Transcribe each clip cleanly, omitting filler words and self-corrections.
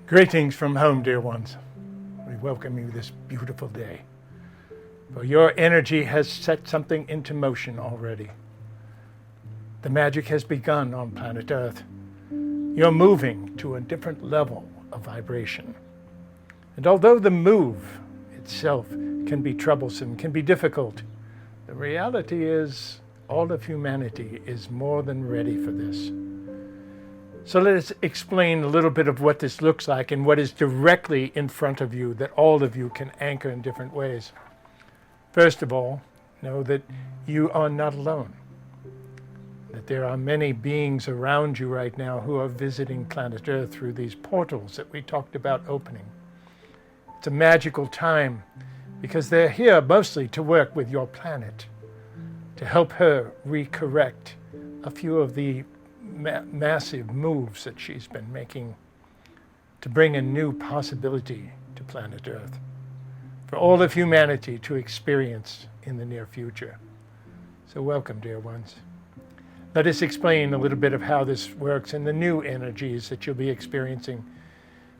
Greetings from home, dear ones. We welcome you this beautiful day. For your energy has set something into motion already. The magic has begun on planet Earth. You're moving to a different level of vibration. And although the move itself can be troublesome, can be difficult, the reality is all of humanity is more than ready for this. So let us explain a little bit of what this looks like and what is directly in front of you that all of you can anchor in different ways. First of all, know that you are not alone. That there are many beings around you right now who are visiting planet Earth through these portals that we talked about opening. It's a magical time because they're here mostly to work with your planet, to help her recorrect a few of the massive moves that she's been making to bring a new possibility to planet Earth for all of humanity to experience in the near future. So welcome, dear ones. Let us explain a little bit of how this works and the new energies that you'll be experiencing.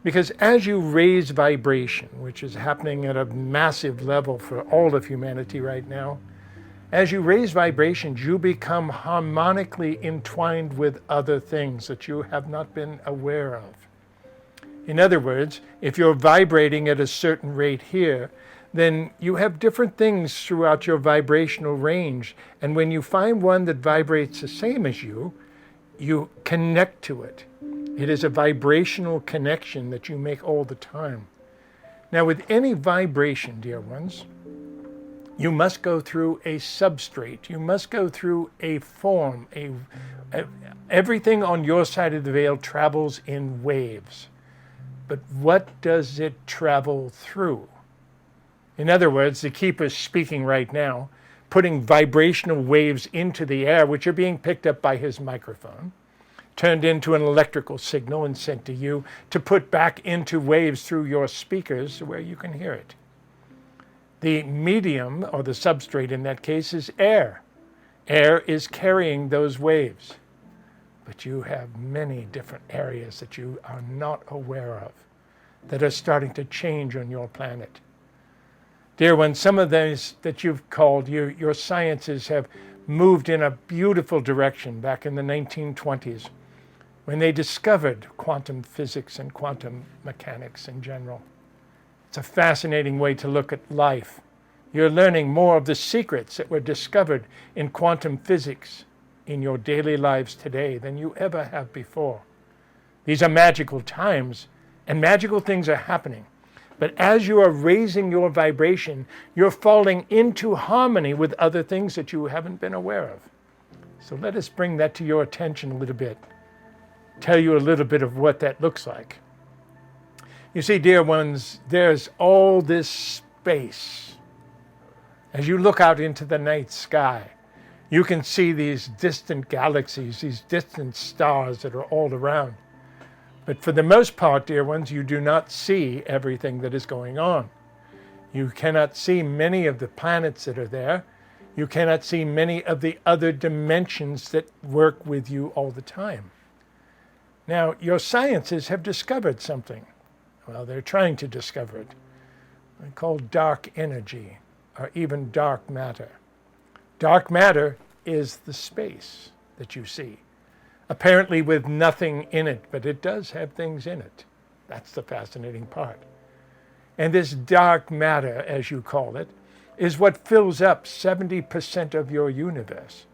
Because as you raise vibration, which is happening at a massive level for all of humanity right now, as you raise vibrations, you become harmonically entwined with other things that you have not been aware of. In other words, if you're vibrating at a certain rate here, then you have different things throughout your vibrational range. And when you find one that vibrates the same as you connect to it. It is a vibrational connection that you make all the time. Now, with any vibration, dear ones, you must go through a substrate. You must go through a form. Everything on your side of the veil travels in waves. But what does it travel through? In other words, the keeper's speaking right now, putting vibrational waves into the air, which are being picked up by his microphone, turned into an electrical signal and sent to you to put back into waves through your speakers where you can hear it. The medium, or the substrate in that case, is air. Air is carrying those waves. But you have many different areas that you are not aware of that are starting to change on your planet. Dear ones, some of those that you've called, your sciences have moved in a beautiful direction back in the 1920s when they discovered quantum physics and quantum mechanics in general. It's a fascinating way to look at life. You're learning more of the secrets that were discovered in quantum physics in your daily lives today than you ever have before. These are magical times, and magical things are happening. But as you are raising your vibration, you're falling into harmony with other things that you haven't been aware of. So let us bring that to your attention a little bit, tell you a little bit of what that looks like. You see, dear ones, there's all this space. As you look out into the night sky, you can see these distant galaxies, these distant stars that are all around. But for the most part, dear ones, you do not see everything that is going on. You cannot see many of the planets that are there. You cannot see many of the other dimensions that work with you all the time. Now, your sciences have discovered something. Well, they're trying to discover it. They're called dark energy, or even dark matter. Dark matter is the space that you see, apparently with nothing in it, but it does have things in it. That's the fascinating part. And this dark matter, as you call it, is what fills up 70% of your universe.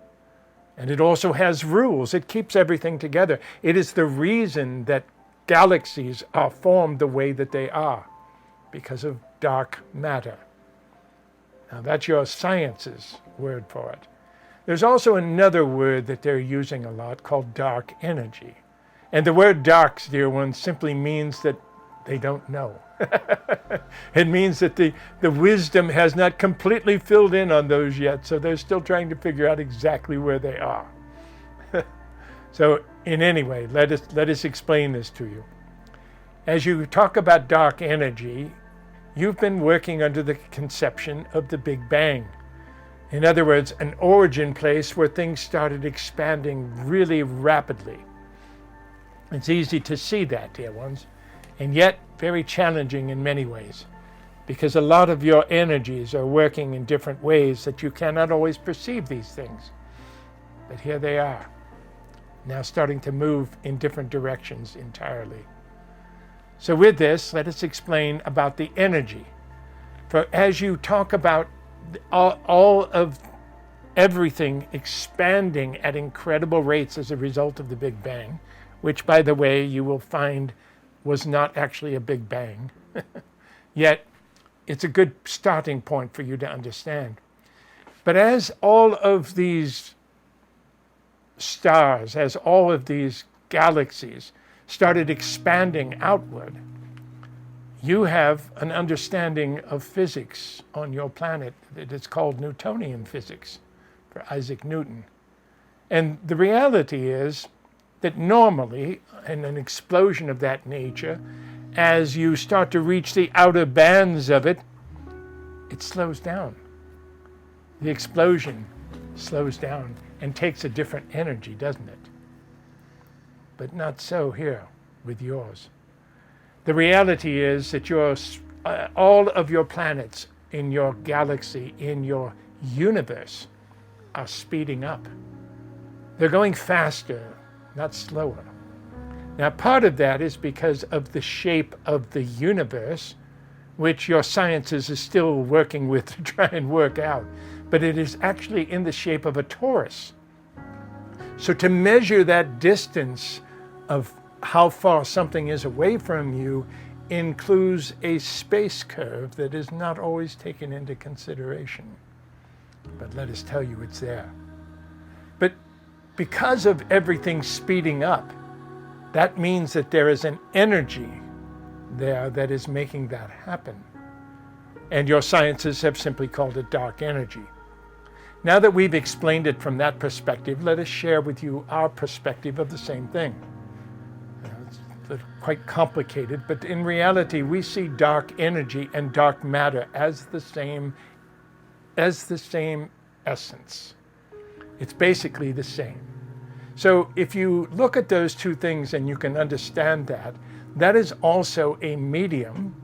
And it also has rules. It keeps everything together. It is the reason that galaxies are formed the way that they are, because of dark matter. Now that's your science's word for it. There's also another word that they're using a lot called dark energy. And the word dark, dear ones, simply means that they don't know. It means that the wisdom has not completely filled in on those yet, so they're still trying to figure out exactly where they are. So in any way, let us explain this to you. As you talk about dark energy, you've been working under the conception of the Big Bang. In other words, an origin place where things started expanding really rapidly. It's easy to see that, dear ones. and yet very challenging in many ways, because a lot of your energies are working in different ways that you cannot always perceive these things. But here they are, now starting to move in different directions entirely. So with this, let us explain about the energy. For as you talk about all of everything expanding at incredible rates as a result of the Big Bang, which, by the way, you will find was not actually a Big Bang, yet it's a good starting point for you to understand. But as all of these stars, as all of these galaxies started expanding outward, you have an understanding of physics on your planet that is called Newtonian physics for Isaac Newton. And the reality is that normally, in an explosion of that nature, as you start to reach the outer bands of it, it slows down. The explosion slows down and takes a different energy, doesn't it? But not so here with yours. The reality is that all of your planets in your galaxy, in your universe, are speeding up. They're going faster, not slower. Now, part of that is because of the shape of the universe, which your sciences is still working with to try and work out. But it is actually in the shape of a torus. So to measure that distance of how far something is away from you includes a space curve that is not always taken into consideration. But let us tell you, it's there. But because of everything speeding up, that means that there is an energy there that is making that happen. And your sciences have simply called it dark energy. Now that we've explained it from that perspective, let us share with you our perspective of the same thing. It's quite complicated, but in reality, we see dark energy and dark matter as the same essence. It's basically the same. So if you look at those two things and you can understand that, that is also a medium,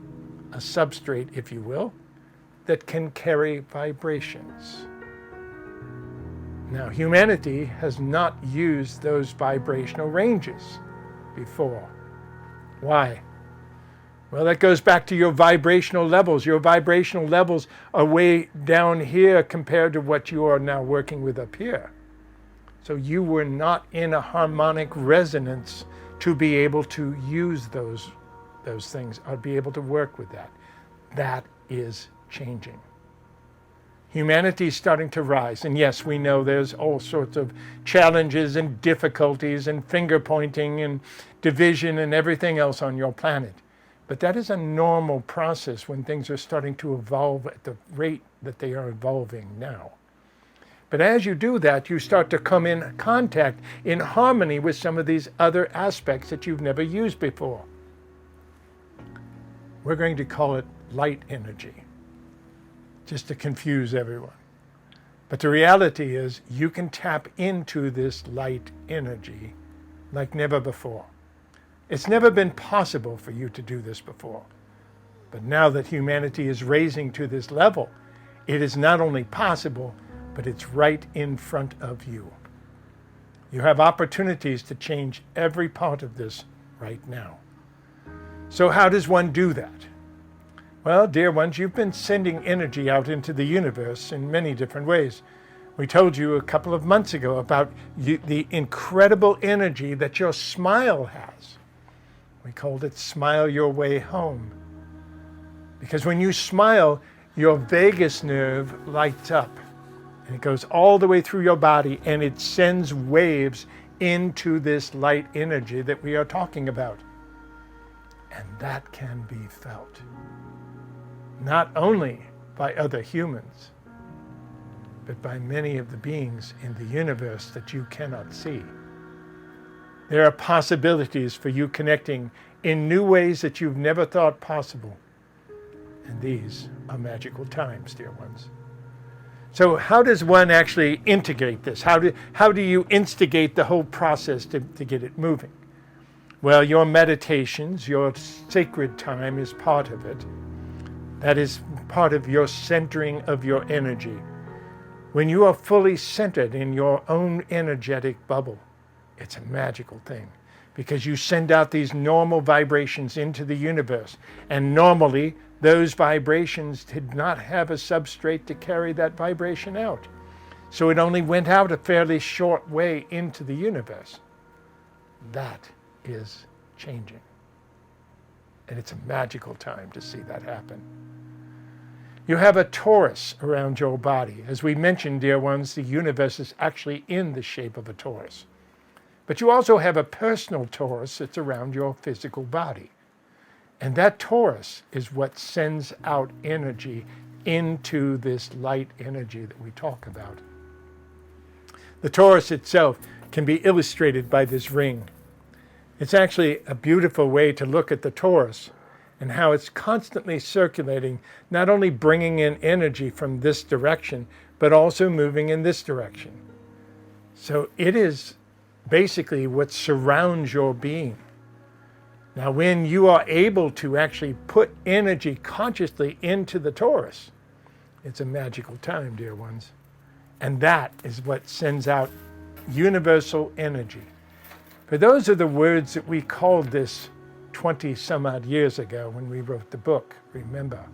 a substrate, if you will, that can carry vibrations. Now, humanity has not used those vibrational ranges before. Why? Well, that goes back to your vibrational levels. Your vibrational levels are way down here compared to what you are now working with up here. So you were not in a harmonic resonance to be able to use those things or be able to work with that. That is changing. Humanity is starting to rise. And yes, we know there's all sorts of challenges and difficulties and finger pointing and division and everything else on your planet. But that is a normal process when things are starting to evolve at the rate that they are evolving now. But as you do that, you start to come in contact, in harmony with some of these other aspects that you've never used before. We're going to call it light energy, just to confuse everyone. But the reality is you can tap into this light energy like never before. It's never been possible for you to do this before. But now that humanity is raising to this level, it is not only possible, but it's right in front of you. You have opportunities to change every part of this right now. So how does one do that? Well, dear ones, you've been sending energy out into the universe in many different ways. We told you a couple of months ago about the incredible energy that your smile has. We called it Smile Your Way Home. Because when you smile, your vagus nerve lights up. And it goes all the way through your body, and it sends waves into this light energy that we are talking about. And that can be felt. Not only by other humans, but by many of the beings in the universe that you cannot see. There are possibilities for you connecting in new ways that you've never thought possible. And these are magical times, dear ones. So how does one actually integrate this? How do you instigate the whole process to get it moving? Well, your meditations, your sacred time is part of it. That is part of your centering of your energy. When you are fully centered in your own energetic bubble, it's a magical thing because you send out these normal vibrations into the universe. And normally, those vibrations did not have a substrate to carry that vibration out. So it only went out a fairly short way into the universe. That is changing. And it's a magical time to see that happen. You have a torus around your body. As we mentioned, dear ones, the universe is actually in the shape of a torus. But you also have a personal torus that's around your physical body. And that torus is what sends out energy into this light energy that we talk about. The torus itself can be illustrated by this ring. It's actually a beautiful way to look at the torus and how it's constantly circulating, not only bringing in energy from this direction, but also moving in this direction. So it is basically what surrounds your being. Now, when you are able to actually put energy consciously into the torus, it's a magical time, dear ones. And that is what sends out universal energy. For those are the words that we called this 20 some odd years ago when we wrote the book, remember.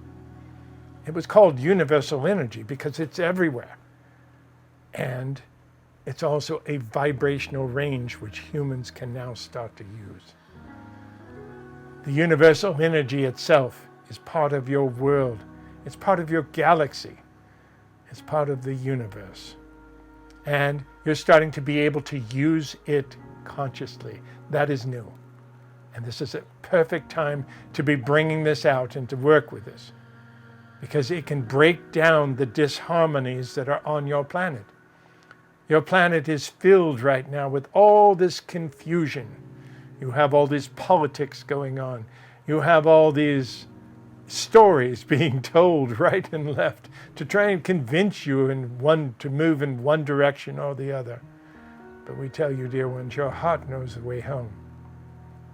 It was called universal energy because it's everywhere. And it's also a vibrational range which humans can now start to use. The universal energy itself is part of your world. It's part of your galaxy. It's part of the universe. And you're starting to be able to use it consciously. That is new. And this is a perfect time to be bringing this out and to work with this, because it can break down the disharmonies that are on your planet. Your planet is filled right now with all this confusion. You have all these politics going on. You have all these stories being told right and left to try and convince you to move in one direction or the other. But we tell you, dear ones, your heart knows the way home.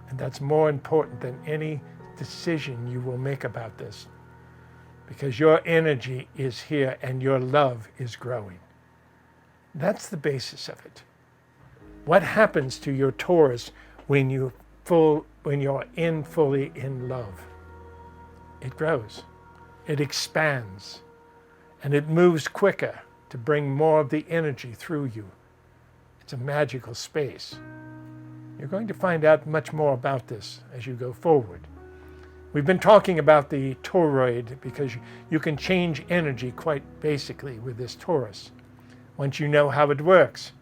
And that's more important than any decision you will make about this, because your energy is here and your love is growing. That's the basis of it. What happens to your torus when you're fully in love? It grows, it expands, and it moves quicker to bring more of the energy through you. It's a magical space. You're going to find out much more about this as you go forward. We've been talking about the toroid because you can change energy quite basically with this torus once you know how it works.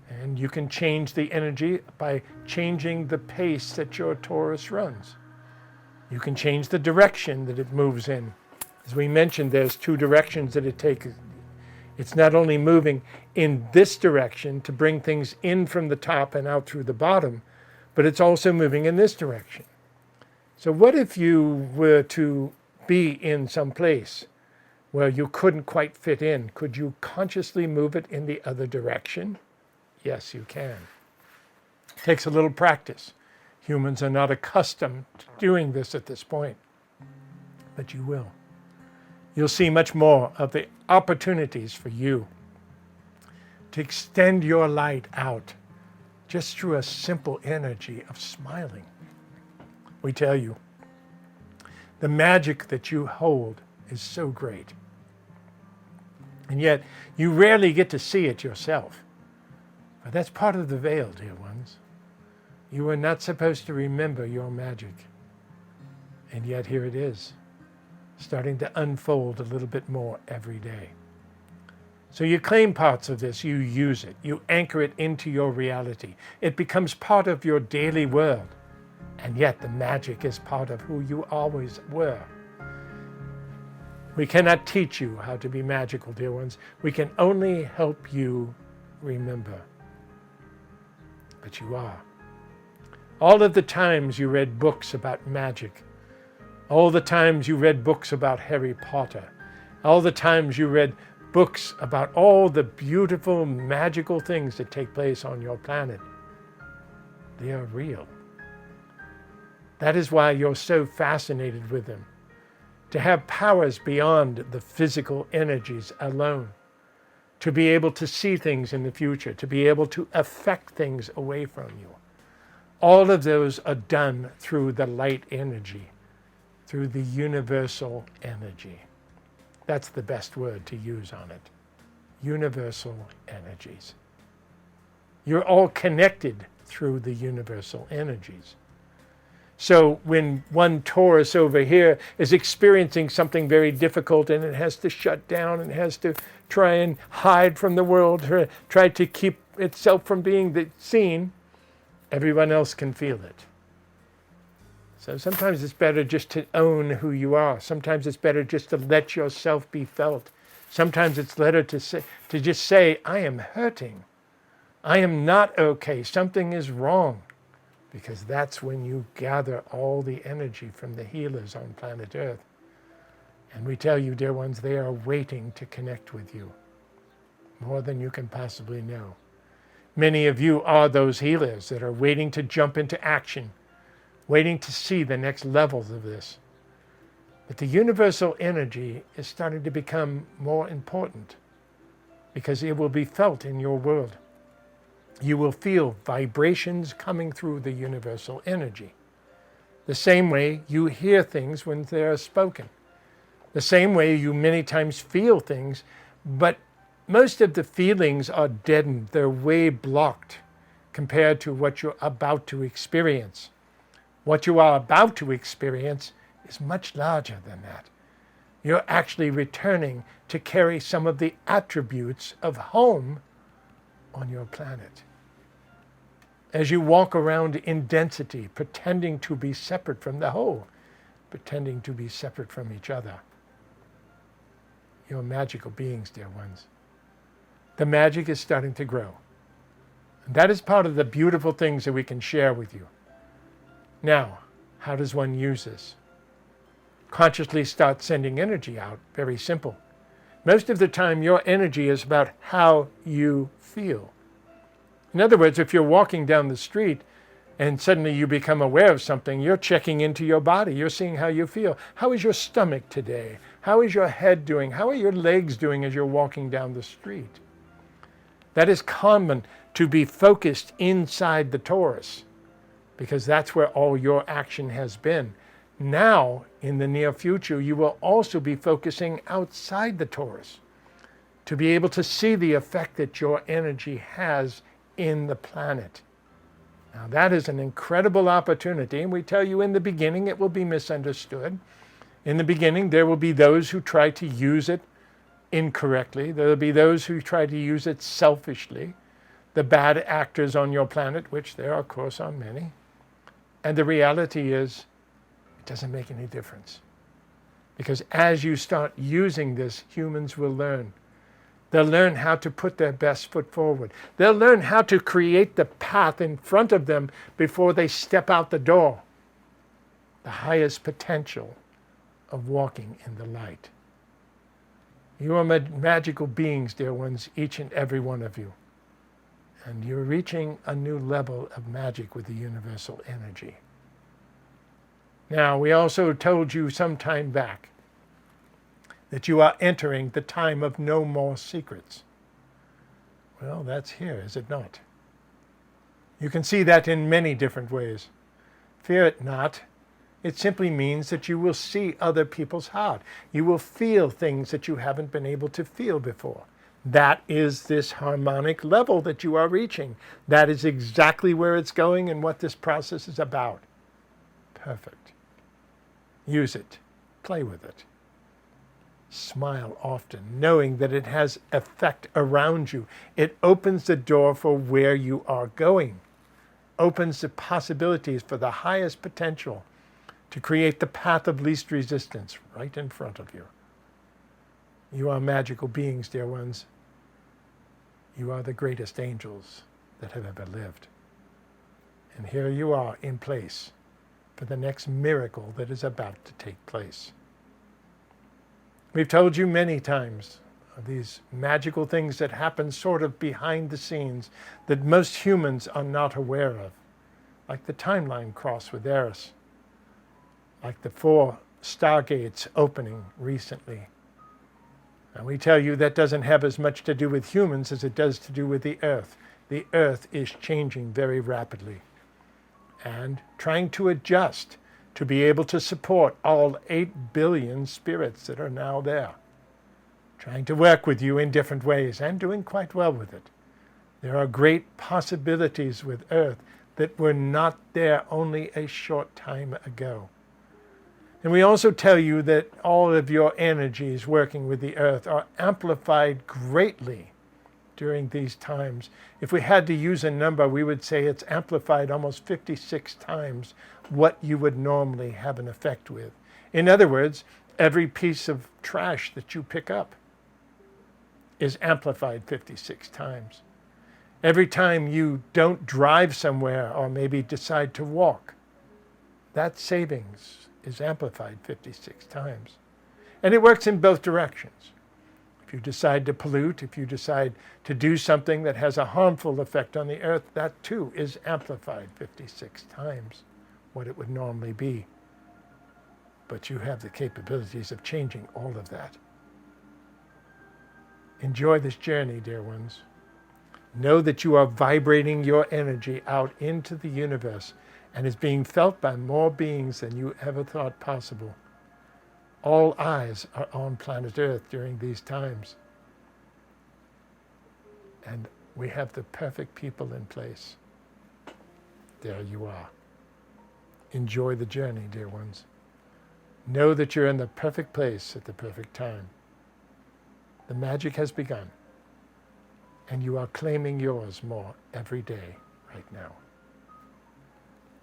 And you can change the energy by changing the pace that your torus runs. You can change the direction that it moves in. As we mentioned, there's two directions that it takes. It's not only moving in this direction to bring things in from the top and out through the bottom, but it's also moving in this direction. So what if you were to be in some place where you couldn't quite fit in? Could you consciously move it in the other direction? Yes, you can. It takes a little practice. Humans are not accustomed to doing this at this point, but you will. You'll see much more of the opportunities for you to extend your light out just through a simple energy of smiling. We tell you, the magic that you hold is so great. And yet, you rarely get to see it yourself. But that's part of the veil, dear ones. You are not supposed to remember your magic. And yet here it is, starting to unfold a little bit more every day. So you claim parts of this, you use it, you anchor it into your reality. It becomes part of your daily world. And yet the magic is part of who you always were. We cannot teach you how to be magical, dear ones. We can only help you remember. But you are. All of the times you read books about magic, all the times you read books about Harry Potter, all the times you read books about all the beautiful, magical things that take place on your planet, they are real. That is why you're so fascinated with them. To have powers beyond the physical energies alone. To be able to see things in the future. To be able to affect things away from you. All of those are done through the light energy. Through the universal energy. That's the best word to use on it. Universal energies. You're all connected through the universal energies. So when one torus over here is experiencing something very difficult and it has to shut down and has to try and hide from the world, try to keep itself from being seen, everyone else can feel it. So sometimes it's better just to own who you are. Sometimes it's better just to let yourself be felt. Sometimes it's better to just say, I am hurting. I am not okay. Something is wrong. Because that's when you gather all the energy from the healers on planet Earth. And we tell you, dear ones, they are waiting to connect with you. More than you can possibly know. Many of you are those healers that are waiting to jump into action. Waiting to see the next levels of this. But the universal energy is starting to become more important because it will be felt in your world. You will feel vibrations coming through the universal energy. The same way you hear things when they are spoken. The same way you many times feel things, but most of the feelings are deadened. They're way blocked compared to what you're about to experience. What you are about to experience is much larger than that. You're actually returning to carry some of the attributes of home on your planet. As you walk around in density, pretending to be separate from the whole, pretending to be separate from each other. You're magical beings, dear ones. The magic is starting to grow. And that is part of the beautiful things that we can share with you. Now, how does one use this? Consciously start sending energy out. Very simple. Most of the time, your energy is about how you feel. In other words, if you're walking down the street and suddenly you become aware of something, you're checking into your body. You're seeing how you feel. How is your stomach today? How is your head doing? How are your legs doing as you're walking down the street? That is common to be focused inside the torus, because that's where all your action has been. Now, in the near future, you will also be focusing outside the torus to be able to see the effect that your energy has in the planet. Now, that is an incredible opportunity, and we tell you in the beginning it will be misunderstood. In the beginning, there will be those who try to use it incorrectly. There will be those who try to use it selfishly. The bad actors on your planet, which there, of course, are many. And the reality is, it doesn't make any difference. Because as you start using this, humans will learn. They'll learn how to put their best foot forward. They'll learn how to create the path in front of them before they step out the door. The highest potential of walking in the light. You are magical beings, dear ones, each and every one of you. And you're reaching a new level of magic with the universal energy. Now, we also told you some time back that you are entering the time of no more secrets. Well, that's here, is it not? You can see that in many different ways. Fear it not. It simply means that you will see other people's heart. You will feel things that you haven't been able to feel before. That is this harmonic level that you are reaching. That is exactly where it's going and what this process is about. Perfect. Use it. Play with it. Smile often, knowing that it has effect around you. It opens the door for where you are going. Opens the possibilities for the highest potential to create the path of least resistance right in front of you. You are magical beings, dear ones. You are the greatest angels that have ever lived. And here you are in place for the next miracle that is about to take place. We've told you many times of these magical things that happen sort of behind the scenes that most humans are not aware of, like the timeline cross with Eris. like the 4 stargates opening recently. And we tell you that doesn't have as much to do with humans as it does to do with the earth. The earth is changing very rapidly and trying to adjust to be able to support all 8 billion spirits that are now there, trying to work with you in different ways and doing quite well with it. There are great possibilities with earth that were not there only a short time ago. And we also tell you that all of your energies working with the earth are amplified greatly during these times. If we had to use a number, we would say it's amplified almost 56 times what you would normally have an effect with. In other words, every piece of trash that you pick up is amplified 56 times. Every time you don't drive somewhere or maybe decide to walk, that savings is amplified 56 times. And it works in both directions. If you decide to pollute, if you decide to do something that has a harmful effect on the earth, that too is amplified 56 times what it would normally be. But you have the capabilities of changing all of that. Enjoy this journey, dear ones. Know that you are vibrating your energy out into the universe and is being felt by more beings than you ever thought possible. All eyes are on planet Earth during these times. And we have the perfect people in place. There you are. Enjoy the journey, dear ones. Know that you're in the perfect place at the perfect time. The magic has begun, and you are claiming yours more every day right now.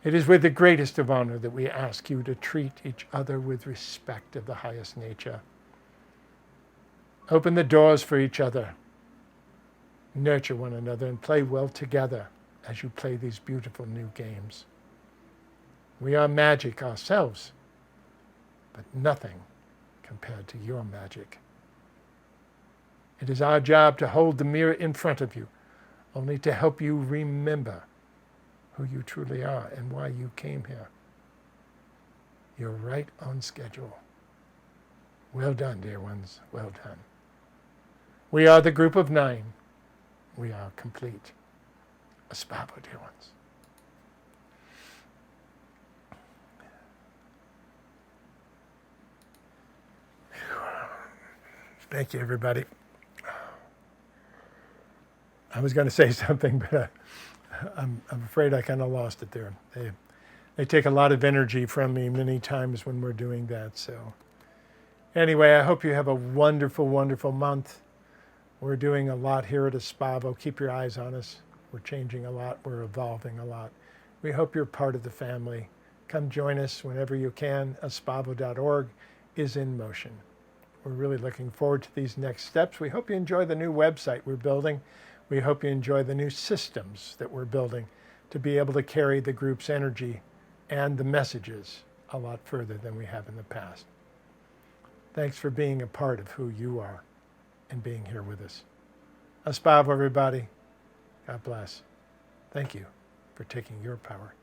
It is with the greatest of honor that we ask you to treat each other with respect of the highest nature. Open the doors for each other. Nurture one another and play well together as you play these beautiful new games. We are magic ourselves, but nothing compared to your magic. It is our job to hold the mirror in front of you, only to help you remember who you truly are and why you came here. You're right on schedule. Well done, dear ones, well done. We are the group of 9. We are complete. Aspavo, dear ones. Thank you, everybody. I was going to say something, but I'm afraid I kind of lost it there. They take a lot of energy from me many times when we're doing that. So anyway, I hope you have a wonderful, wonderful month. We're doing a lot here at Aspavo. Keep your eyes on us. We're changing a lot. We're evolving a lot. We hope you're part of the family. Come join us whenever you can. Aspavo.org is in motion. We're really looking forward to these next steps. We hope you enjoy the new website we're building. We hope you enjoy the new systems that we're building to be able to carry the group's energy and the messages a lot further than we have in the past. Thanks for being a part of who you are and being here with us. Aspavo, everybody. God bless. Thank you for taking your power